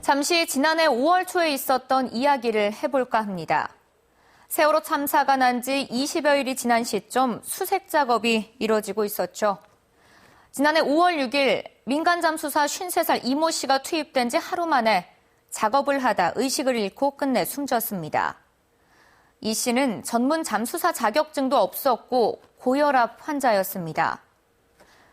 잠시 지난해 5월 초에 있었던 이야기를 해볼까 합니다. 세월호 참사가 난 지 20여일이 지난 시점 수색 작업이 이뤄지고 있었죠. 지난해 5월 6일 민간 잠수사 53살 이모 씨가 투입된 지 하루 만에 작업을 하다 의식을 잃고 끝내 숨졌습니다. 이 씨는 전문 잠수사 자격증도 없었고 고혈압 환자였습니다.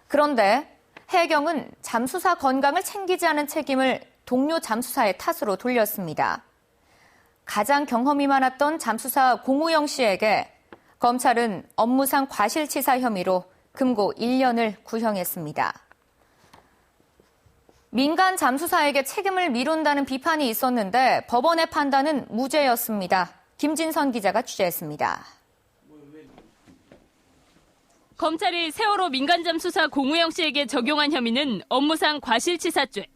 그런데 해경은 잠수사 건강을 챙기지 않은 책임을 동료 잠수사의 탓으로 돌렸습니다. 가장 경험이 많았던 잠수사 공우영 씨에게 검찰은 업무상 과실치사 혐의로 금고 1년을 구형했습니다. 민간 잠수사에게 책임을 미룬다는 비판이 있었는데 법원의 판단은 무죄였습니다. 김진선 기자가 취재했습니다. 검찰이 세월호 민간 잠수사 공우영 씨에게 적용한 혐의는 업무상 과실치사죄.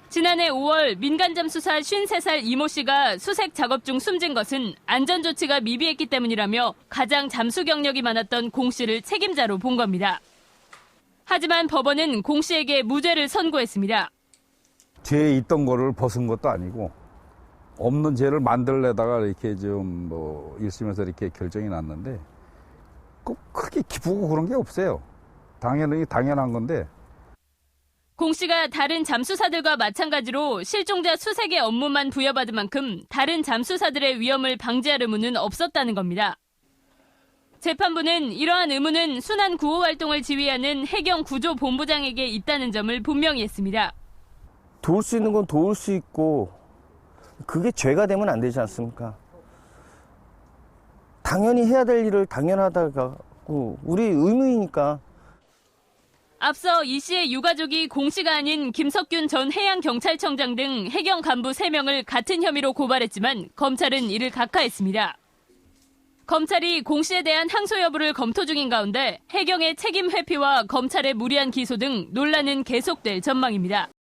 지난해 5월 민간 잠수사 53살 이모 씨가 수색 작업 중 숨진 것은 안전조치가 미비했기 때문이라며 가장 잠수 경력이 많았던 공 씨를 책임자로 본 겁니다. 하지만 법원은 공 씨에게 무죄를 선고했습니다. 죄에 있던 거를 벗은 것도 아니고 없는 죄를 만들려다가 이렇게 좀 1심에서 이렇게 결정이 났는데 꼭 크게 기쁘고 그런 게 없어요. 당연한 건데. 공 씨가 다른 잠수사들과 마찬가지로 실종자 수색의 업무만 부여받은 만큼 다른 잠수사들의 위험을 방지할 의무는 없었다는 겁니다. 재판부는 이러한 의무는 순환 구호 활동을 지휘하는 해경 구조본부장에게 있다는 점을 분명히 했습니다. 도울 수 있는 건 도울 수 있고 그게 죄가 되면 안 되지 않습니까? 당연히 해야 될 일을 당연하다고 우리 의무이니까. 앞서 이 씨의 유가족이 공 씨가 아닌 김석균 전 해양경찰청장 등 해경 간부 3명을 같은 혐의로 고발했지만 검찰은 이를 각하했습니다. 검찰이 공 씨에 대한 항소 여부를 검토 중인 가운데 해경의 책임 회피와 검찰의 무리한 기소 등 논란은 계속될 전망입니다.